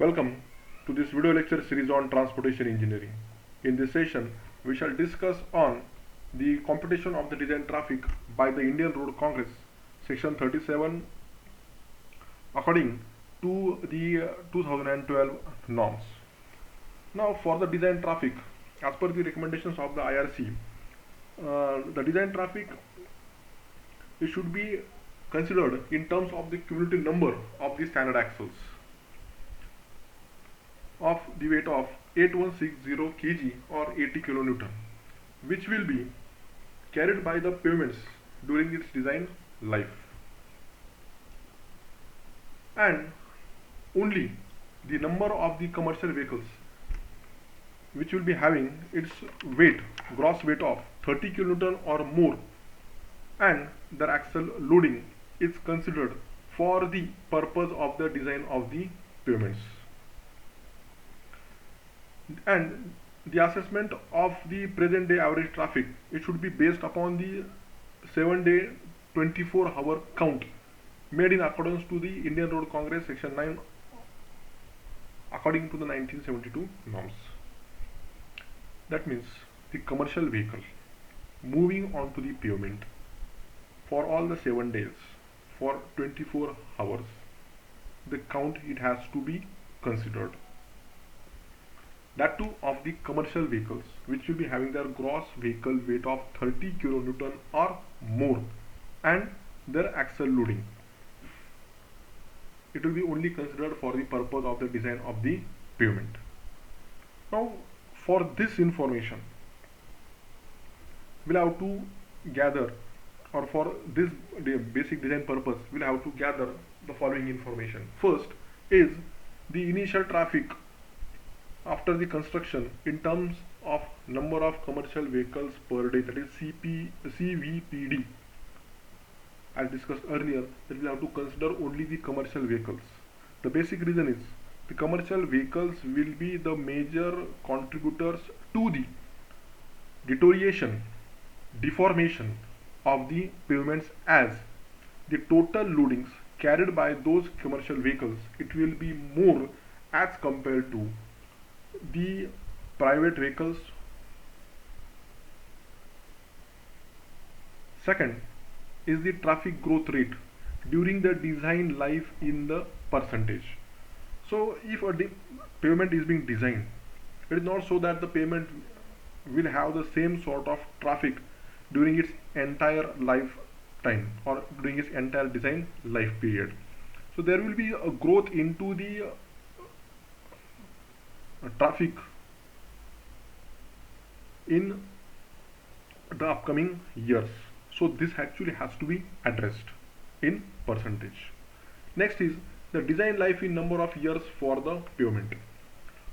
Welcome to this video lecture series on transportation engineering. In this session, we shall discuss on the computation of the design traffic by the Indian Road Congress, section 37, according to the 2012 norms. Now, for the design traffic, as per the recommendations of the IRC, the design traffic it should be considered in terms of the cumulative number of the standard axles of the weight of 8160 kg or 80 kilonewton, which will be carried by the pavements during its design life, and only the number of the commercial vehicles which will be having its weight, gross weight of 30 kilonewton or more, and their axle loading is considered for the purpose of the design of the pavements. And the assessment of the present day average traffic, it should be based upon the 7-day 24-hour count made in accordance to the Indian Road Congress section 9 according to the 1972 norms. That means the commercial vehicle moving onto the pavement for all the 7 days for 24 hours, the count it has to be considered. That too of the commercial vehicles which will be having their gross vehicle weight of 30 kilonewton or more and their axle loading. It will be only considered for the purpose of the design of the pavement. Now, for this information, we'll have to gather, or for this basic design purpose, we'll have to gather the following information. First is the initial traffic after the construction in terms of number of commercial vehicles per day, that is CVPD. As discussed earlier, that we have to consider only the commercial vehicles. The basic reason is the commercial vehicles will be the major contributors to the deterioration, deformation of the pavements, as the total loadings carried by those commercial vehicles, it will be more as compared to the private vehicles. Second is the traffic growth rate during the design life in the percentage. So if a pavement is being designed, it is not so that the pavement will have the same sort of traffic during its entire lifetime or during its entire design life period. So there will be a growth into the traffic in the upcoming years. So this actually has to be addressed in percentage. Next is the design life in number of years for the pavement.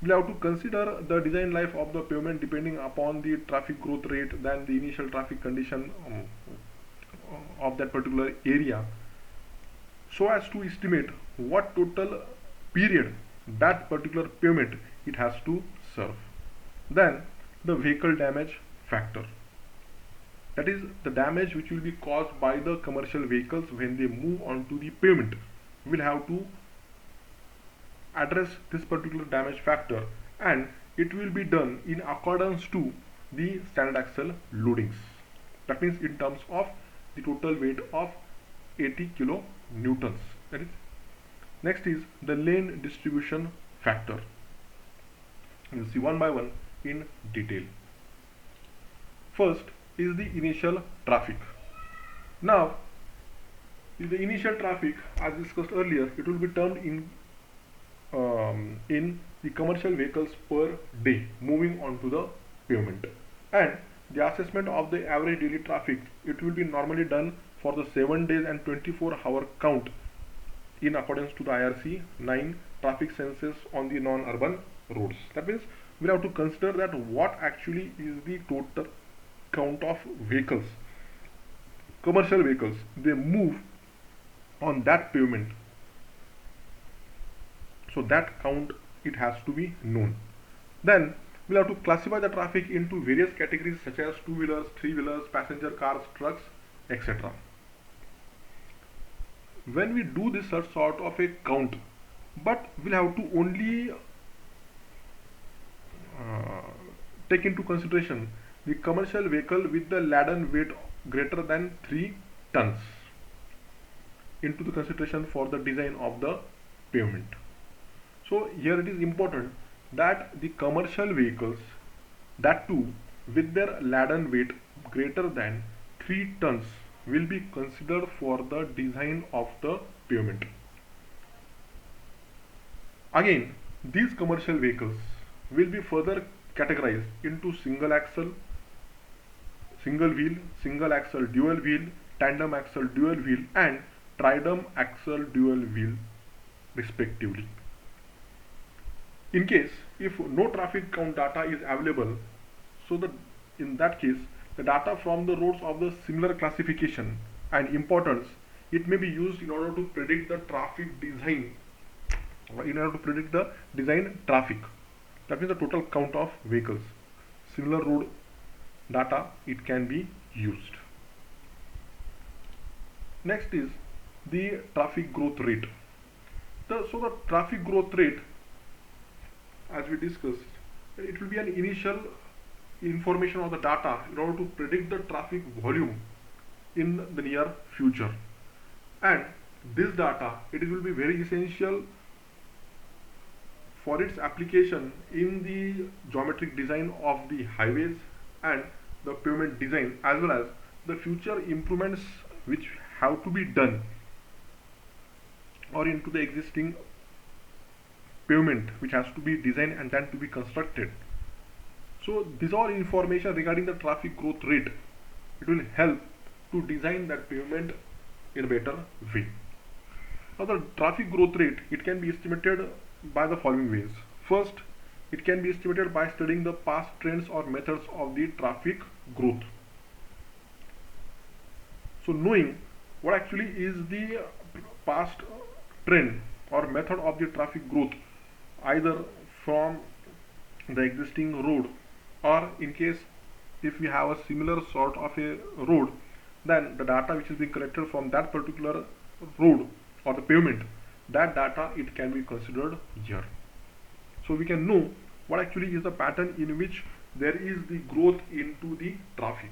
We'll have to consider the design life of the pavement depending upon the traffic growth rate than the initial traffic condition of that particular area, so as to estimate what total period that particular pavement it has to serve. Then the vehicle damage factor, that is the damage which will be caused by the commercial vehicles when they move onto the pavement. We'll have to address this particular damage factor, and it will be done in accordance to the standard axle loadings. That means in terms of the total weight of 80 kilonewtons. That is. Next is the lane distribution factor. We'll see one by one in detail. First is the initial traffic. Now, the initial traffic, as discussed earlier, it will be termed in the commercial vehicles per day moving onto the pavement, and the assessment of the average daily traffic, it will be normally done for the 7 days and 24-hour count in accordance to the IRC 9 traffic census on the non-urban roads. That means we have to consider that what actually is the total count of vehicles, commercial vehicles, they move on that pavement. So that count, it has to be known. Then we'll have to classify the traffic into various categories such as 2-wheelers, 3-wheelers, passenger cars, trucks, etc. When we do this sort of a count, but we'll have to only take into consideration the commercial vehicle with the laden weight greater than 3 tons into the consideration for the design of the pavement. So here it is important that the commercial vehicles, that too with their laden weight greater than 3 tons, will be considered for the design of the pavement. Again, these commercial vehicles will be further categorized into single axle, single wheel, single axle dual wheel, tandem axle dual wheel, and tridem axle dual wheel respectively. In case if no traffic count data is available, so in that case the data from the roads of the similar classification and importance, it may be used in order to predict the traffic design, or in order to predict the design traffic, that means the total count of vehicles. Similar road data, it can be used. Next is the traffic growth rate. So the traffic growth rate, as we discussed, it will be an initial information of the data in order to predict the traffic volume in the near future. And this data, it will be very essential for its application in the geometric design of the highways and the pavement design, as well as the future improvements which have to be done or into the existing pavement which has to be designed and then to be constructed. So these are information regarding the traffic growth rate. It will help to design that pavement in a better way. Now the traffic growth rate, it can be estimated by the following ways. First, it can be estimated by studying the past trends or methods of the traffic growth. So knowing what actually is the past trend or method of the traffic growth, either from the existing road, or in case if we have a similar sort of a road, then the data which is being collected from that particular road or the pavement, that data, it can be considered here. So we can know what actually is the pattern in which there is the growth into the traffic.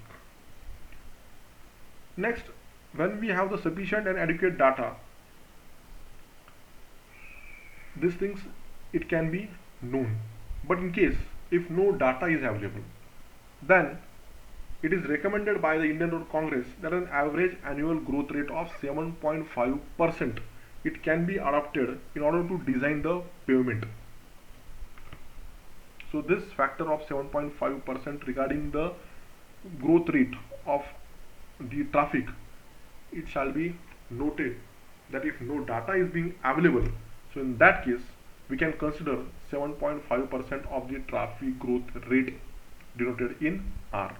Next, when we have the sufficient and adequate data, these things, it can be known. But in case if no data is available, then it is recommended by the Indian Road Congress that an average annual growth rate of 7.5% it can be adopted in order to design the pavement. So this factor of 7.5% regarding the growth rate of the traffic, it shall be noted that if no data is being available, so in that case we can consider 7.5% of the traffic growth rate denoted in R.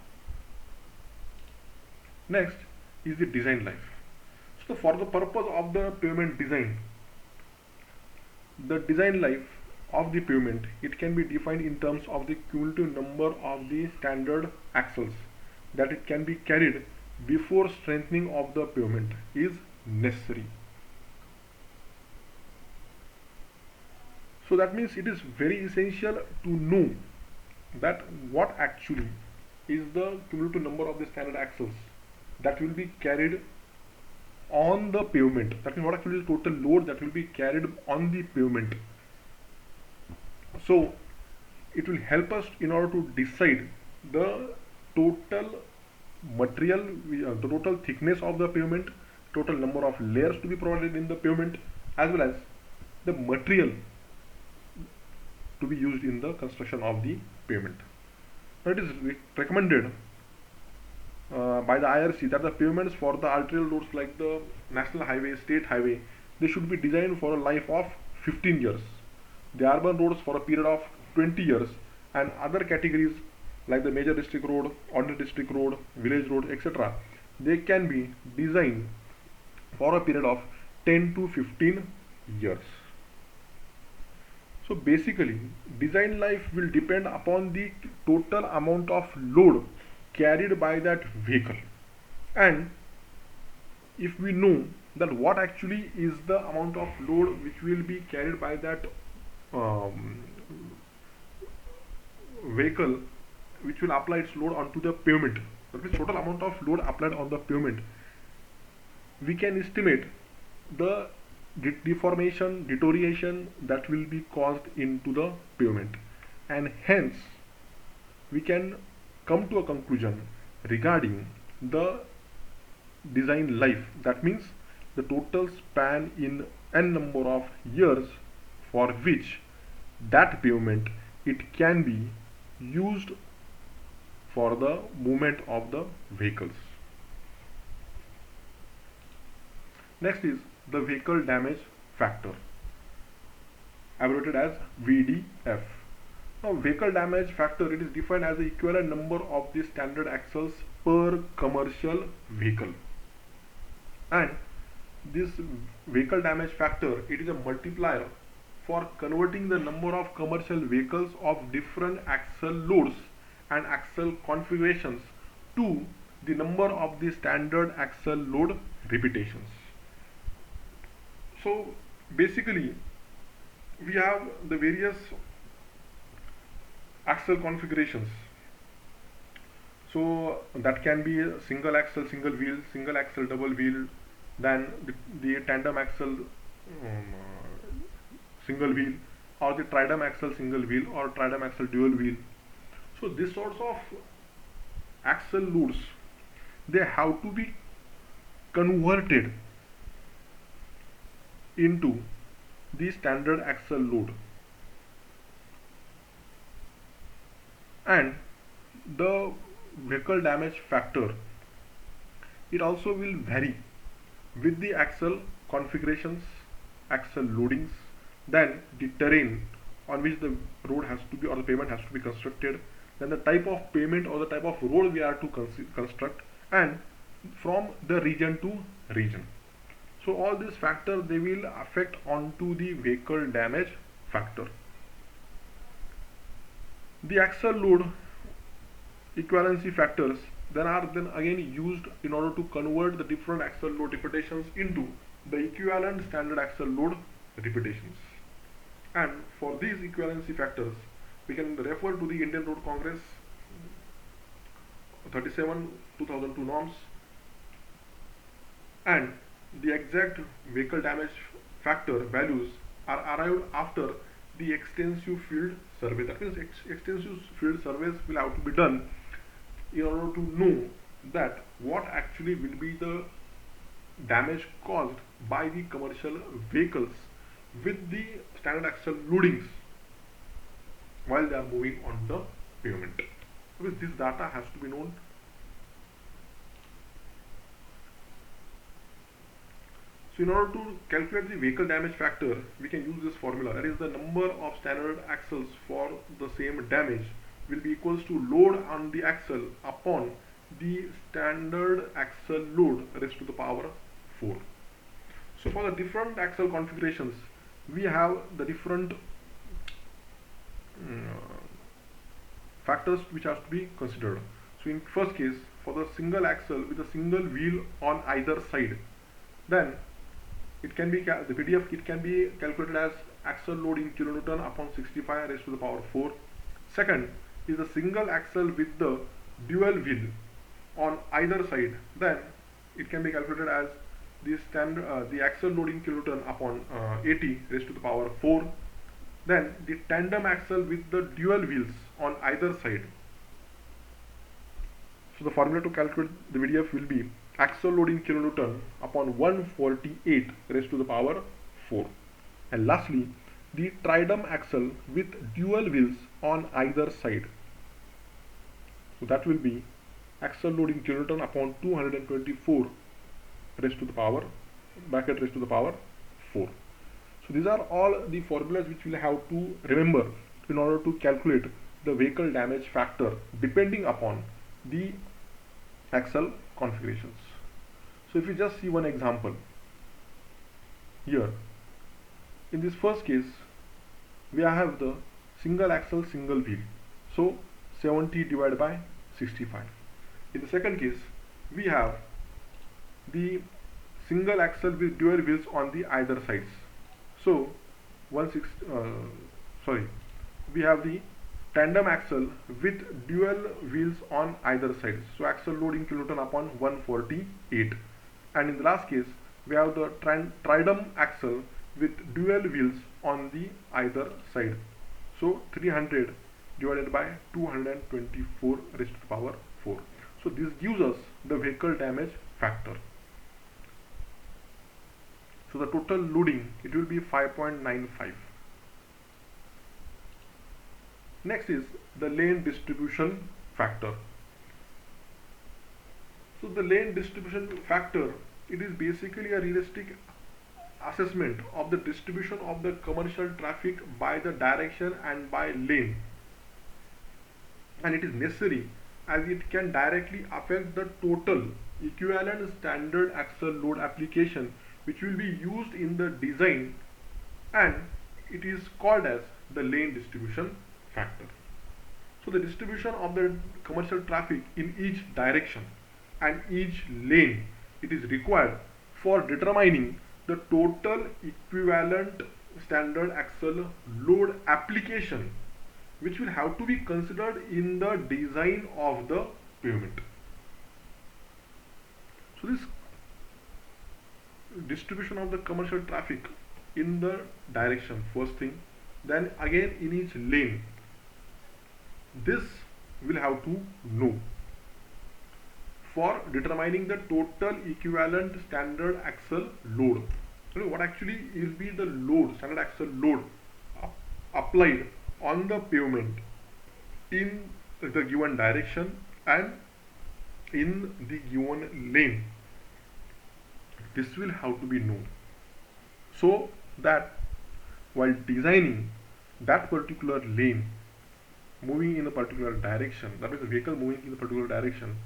Next is the design life. So for the purpose of the pavement design, the design life of the pavement, it can be defined in terms of the cumulative number of the standard axles that it can be carried before strengthening of the pavement is necessary. So that means it is very essential to know that what actually is the cumulative number of the standard axles that will be carried on the pavement. That means what actually is the total load that will be carried on the pavement. So it will help us in order to decide the total material, the total thickness of the pavement, total number of layers to be provided in the pavement, as well as the material to be used in the construction of the pavement. Now it is recommended by the IRC that the pavements for the arterial roads like the national highway, state highway, they should be designed for a life of 15 years. The urban roads for a period of 20 years, and other categories like the major district road, ordinary district road, village road, etc., they can be designed for a period of 10 to 15 years. So basically, design life will depend upon the total amount of load carried by that vehicle. And if we know that what actually is the amount of load which will be carried by that um, vehicle, which will apply its load onto the pavement. That means total amount of load applied on the pavement. We can estimate the deformation, deterioration that will be caused into the pavement, and hence we can come to a conclusion regarding the design life. That means the total span in n number of years for which that pavement it can be used for the movement of the vehicles. Next is the vehicle damage factor, abbreviated as VDF. Now, vehicle damage factor, it is defined as the equivalent number of the standard axles per commercial vehicle, and this vehicle damage factor, it is a multiplier for converting the number of commercial vehicles of different axle loads and axle configurations to the number of the standard axle load repetitions. So basically we have the various axle configurations. So that can be a single axle single wheel, single axle double wheel, then the tandem axle single wheel, or the tridem axle single wheel, or tridem axle dual wheel. So these sorts of axle loads, they have to be converted into the standard axle load, and the vehicle damage factor, it also will vary with the axle configurations, axle loadings, then the terrain on which the road has to be, or the pavement has to be constructed, then the type of pavement or the type of road we are to construct, and from the region to region. So all these factors, they will affect onto the vehicle damage factor. The axle load equivalency factors then are then again used in order to convert the different axle load repetitions into the equivalent standard axle load repetitions. And for these equivalency factors, we can refer to the Indian Road Congress 37 2002 norms, and the exact vehicle damage factor values are arrived after the extensive field survey. That means extensive field surveys will have to be done in order to know that what actually will be the damage caused by the commercial vehicles with the standard axle loadings while they are moving on the pavement. Because this data has to be known. So in order to calculate the vehicle damage factor, we can use this formula. That is, the number of standard axles for the same damage will be equals to load on the axle upon the standard axle load raised to the power 4. So for the different axle configurations, we have the different factors which have to be considered. So in first case, for the single axle with a single wheel on either side, then it can be the PDF, it can be calculated as axle load in kilonewton upon 65 raised to the power 4. Second is a single axle with the dual wheel on either side, then it can be calculated as the standard the axle load in kilonewton upon 80 raised to the power 4. Then the tandem axle with the dual wheels on either side. So the formula to calculate the VDF will be axle load in kilonewton upon 148 raised to the power 4. And lastly, the tridem axle with dual wheels on either side. So that will be axle load in kilonewton upon 224 raised to the power bracket raised to the power 4. So these are all the formulas which we'll have to remember in order to calculate the vehicle damage factor depending upon the axle configurations. So if you just see one example here, in this first case we have the single axle single wheel, so 70 divided by 65. In the second case we have the single axle with dual wheels on the either sides. So one six sorry we have the tandem axle with dual wheels on either side. So axle load in kilonewton upon 148. And in the last case we have the tridem axle with dual wheels on the either side. So 300 divided by 224 raised to the power 4. So this gives us the vehicle damage factor. So the total loading, it will be 5.95. Next is the lane distribution factor. So the lane distribution factor, it is basically a realistic assessment of the distribution of the commercial traffic by the direction and by lane, and it is necessary as it can directly affect the total equivalent standard axle load application which will be used in the design, and it is called as the lane distribution factor. So the distribution of the commercial traffic in each direction and each lane, it is required for determining the total equivalent standard axle load application which will have to be considered in the design of the pavement. So this distribution of the commercial traffic in the direction, first thing, then again in each lane, this will have to know for determining the total equivalent standard axle load. So what actually will be the load, standard axle load applied on the pavement in the given direction and in the given lane. This will have to be known, so that while designing that particular lane moving in a particular direction, that means the vehicle moving in a particular direction,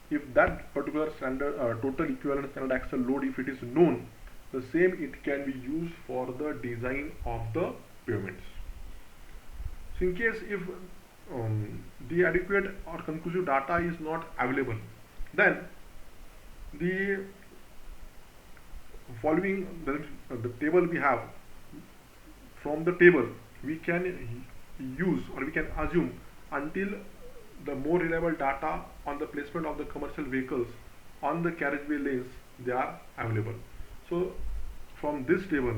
if that particular standard total equivalent standard axle load, if it is known, the same it can be used for the design of the pavements. So in case if the adequate or conclusive data is not available, then the following the table we have, from the table we can use or we can assume until the more reliable data on the placement of the commercial vehicles on the carriageway lanes they are available. So from this table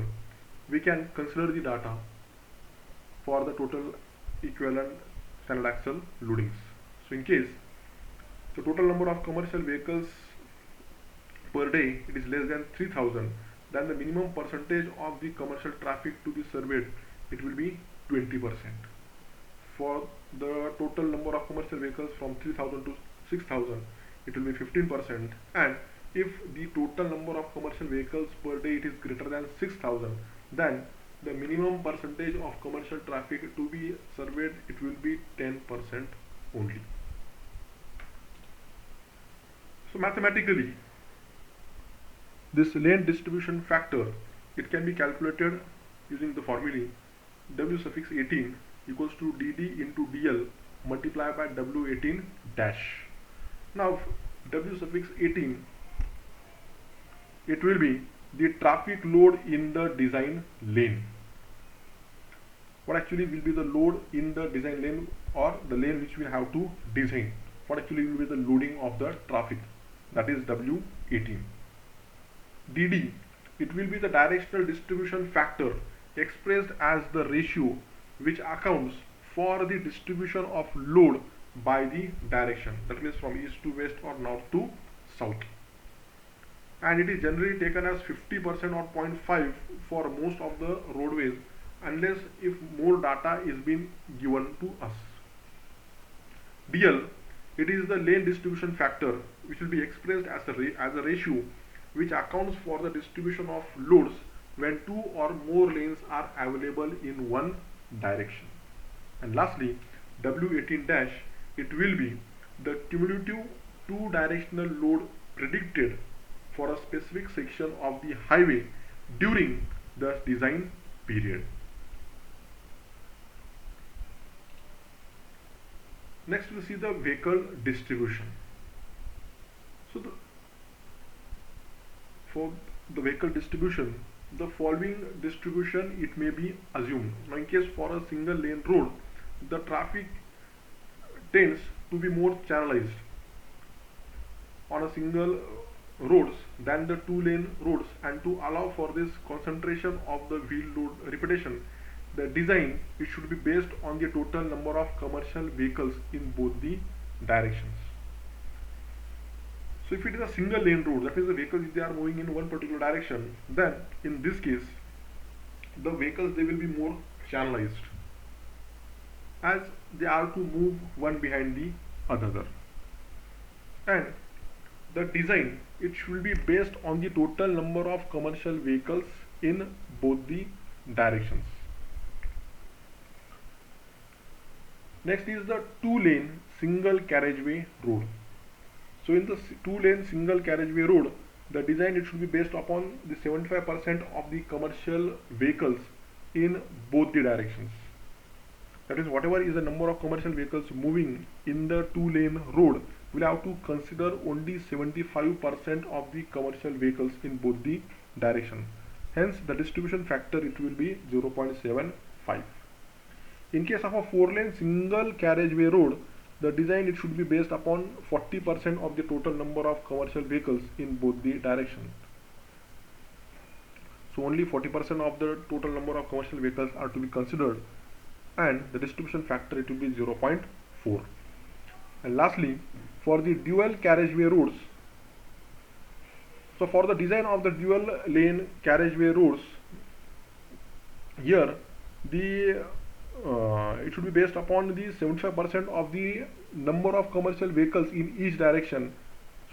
we can consider the data for the total equivalent standard axle loadings. So in case the total number of commercial vehicles per day it is less than 3000, then the minimum percentage of the commercial traffic to be surveyed, it will be 20%. For the total number of commercial vehicles from 3000 to 6000, it will be 15%, and if the total number of commercial vehicles per day it is greater than 6000, then the minimum percentage of commercial traffic to be surveyed, it will be 10% only. So mathematically, this lane distribution factor, it can be calculated using the formulae W suffix 18 equals to dd into dl multiplied by W18 dash. Now W suffix 18, it will be the traffic load in the design lane. What actually will be the load in the design lane, or the lane which we have to design? What actually will be the loading of the traffic? That is W18. dd, it will be the directional distribution factor expressed as the ratio which accounts for the distribution of load by the direction, that means from east to west or north to south, and it is generally taken as 50% or 0.5 for most of the roadways, unless if more data is being given to us. dl, it is the lane distribution factor which will be expressed as a ratio which accounts for the distribution of loads when two or more lanes are available in one direction. And lastly, W18 dash, it will be the cumulative two directional load predicted for a specific section of the highway during the design period. Next we see the vehicle distribution. So for the vehicle distribution, the following distribution it may be assumed. Now in case for a single lane road, the traffic tends to be more channelized on a single roads than the two lane roads, and to allow for this concentration of the wheel load repetition, the design it should be based on the total number of commercial vehicles in both the directions. So if it is a single lane road, that means the vehicles if they are moving in one particular direction, then in this case the vehicles they will be more channelized as they are to move one behind the other, and the design it should be based on the total number of commercial vehicles in both the directions. Next is the two lane single carriageway road. So in the two lane single carriageway road, the design it should be based upon the 75% of the commercial vehicles in both the directions. That is, whatever is the number of commercial vehicles moving in the two lane road, we'll have to consider only 75% of the commercial vehicles in both the direction. Hence the distribution factor it will be 0.75. In case of a four lane single carriageway road, the design it should be based upon 40% of the total number of commercial vehicles in both the directions. So only 40% of the total number of commercial vehicles are to be considered, and the distribution factor it will be 0.4. And lastly, for the dual carriageway roads, so for the design of the dual lane carriageway roads, here the it should be based upon the 75% of the number of commercial vehicles in each direction.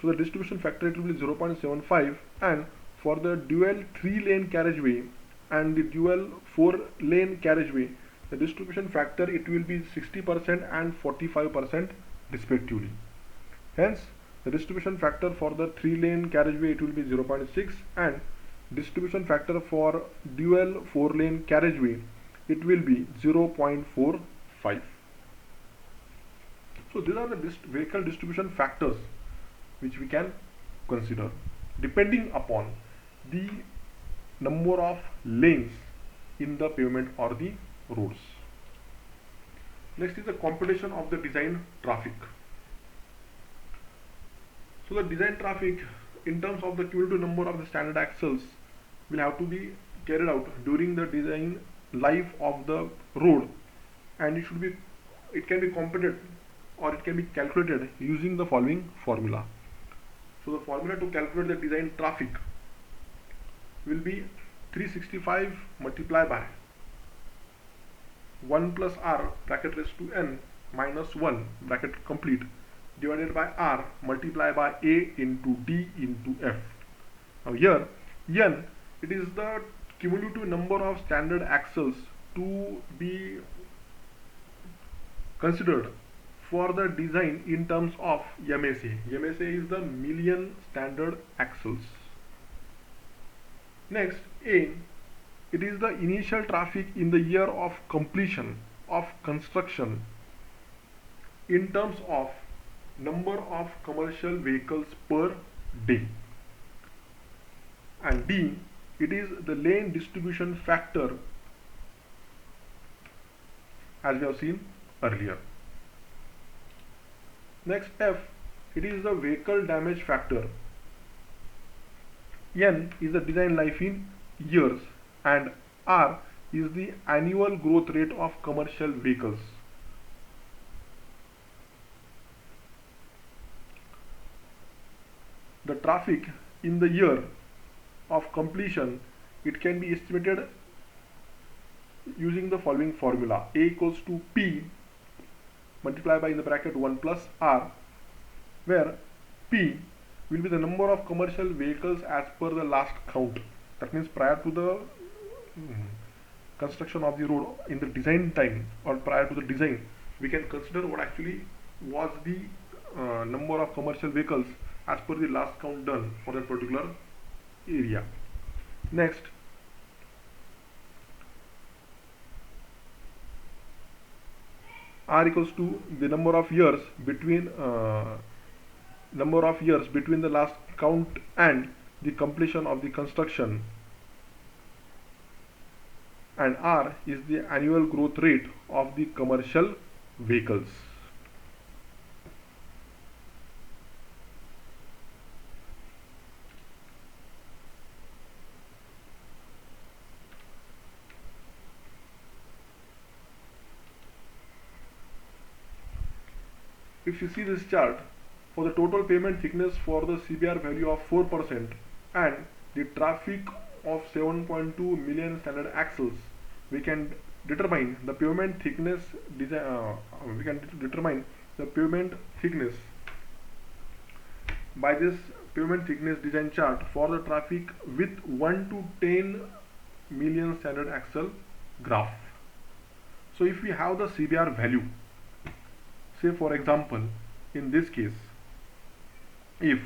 So the distribution factor it will be 0.75, and for the dual 3-lane carriageway and the dual 4-lane carriageway, the distribution factor it will be 60% and 45% respectively. Hence the distribution factor for the 3-lane carriageway it will be 0.6, and distribution factor for dual 4-lane carriageway it will be 0.45. So these are the vehicle distribution factors which we can consider depending upon the number of lanes in the pavement or the roads. Next is the computation of the design traffic. So the design traffic in terms of the cumulative number of the standard axles will have to be carried out during the design life of the road, and it can be computed or it can be calculated using the following formula. So the formula to calculate the design traffic will be 365 multiplied by 1 plus r bracket raised to n minus 1 bracket complete divided by r multiplied by a into d into f. Now here n it is the cumulative number of standard axles to be considered for the design in terms of MSA. MSA is the million standard axles. Next, A, it is the initial traffic in the year of completion of construction in terms of number of commercial vehicles per day. And D, it is the lane distribution factor as we have seen earlier. Next, F, it is the vehicle damage factor. N is the design life in years, and R is the annual growth rate of commercial vehicles. The traffic in the year of completion, it can be estimated using the following formula: A equals to P multiplied by in the bracket 1 plus R, where P will be the number of commercial vehicles as per the last count. That means prior to the construction of the road, in the design time or prior to the design, we can consider what actually was the number of commercial vehicles as per the last count done for that particular area. Next, R equals to the number of years between the last count and the completion of the construction, and R is the annual growth rate of the commercial vehicles. If you see this chart, for the total pavement thickness for the CBR value of 4% and the traffic of 7.2 million standard axles, we can determine the pavement thickness by this pavement thickness design chart for the traffic with 1 to 10 million standard axle graph. So if we have the CBR value, say for example in this case, if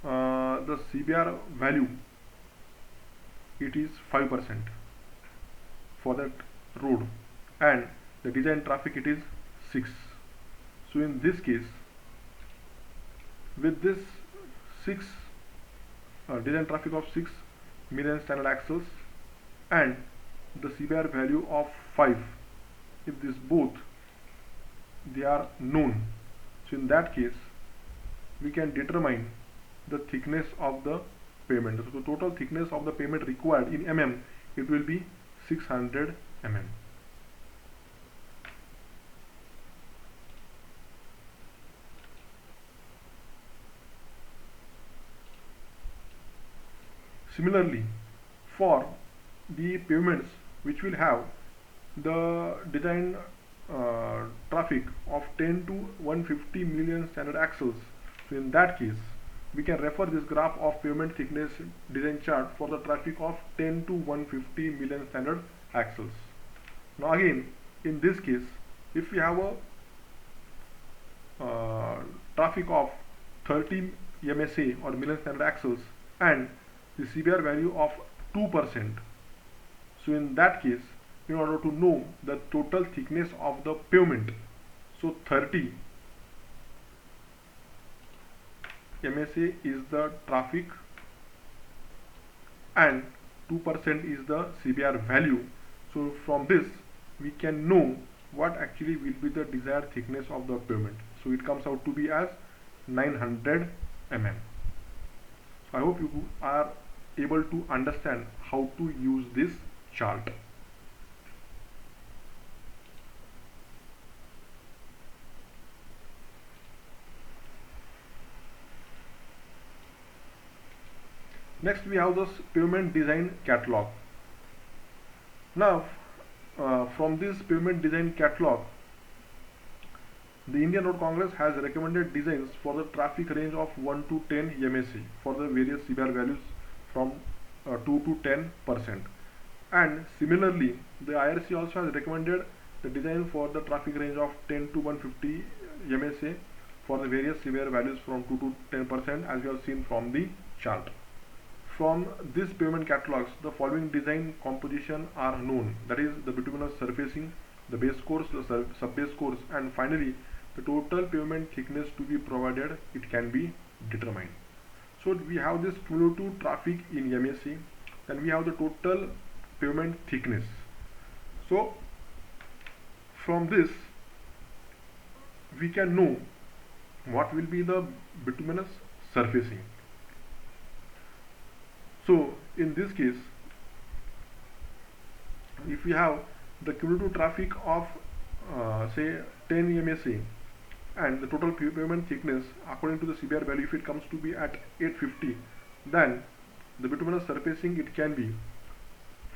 the CBR value it is 5% for that road and the design traffic it is 6, so in this case with this 6 design traffic of 6 million standard axles and the CBR value of 5, if this both they are known, so in that case we can determine the thickness of the pavement. So the total thickness of the pavement required in mm, it will be 600 mm. Similarly, for the pavements which will have the design traffic of 10 to 150 million standard axles, so in that case we can refer this graph of pavement thickness design chart for the traffic of 10 to 150 million standard axles. Now again in this case, if we have a traffic of 30 MSA or million standard axles and the CBR value of 2%, so in that case in order to know the total thickness of the pavement, so 30 MSA is the traffic and 2% is the CBR value. So from this we can know what actually will be the desired thickness of the pavement. So it comes out to be as 900 mm. So I hope you are able to understand how to use this chart. Next we have this pavement design catalog. Now from this pavement design catalog, the Indian Road Congress has recommended designs for the traffic range of 1 to 10 MSA for the various CBR values from 2 to 10%. And similarly, the IRC also has recommended the design for the traffic range of 10 to 150 MSA for the various CBR values from 2 to 10%, as we have seen from the chart. From this pavement catalogs, the following design composition are known, that is the bituminous surfacing, the base course, the sub-base course, and finally the total pavement thickness to be provided, it can be determined. So we have this cumulative traffic in MSA, then we have the total pavement thickness. So from this we can know what will be the bituminous surfacing. So in this case, if we have the cumulative traffic of say 10 MSA and the total pavement thickness according to the CBR value, if it comes to be at 850, then the bituminous surfacing it can be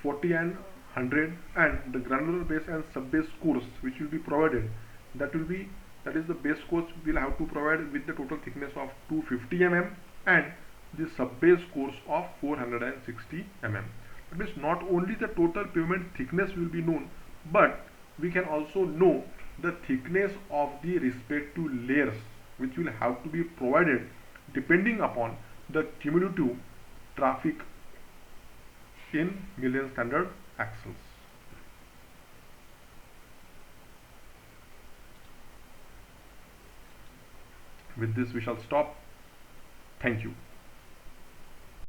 40 and 100, and the granular base and sub-base course which will be provided, that is the base course will have to provide with the total thickness of 250 mm and the sub-base course of 460 mm. That means not only the total pavement thickness will be known, but we can also know the thickness of the respective layers which will have to be provided depending upon the cumulative traffic in million standard axles. With this we shall stop. Thank you.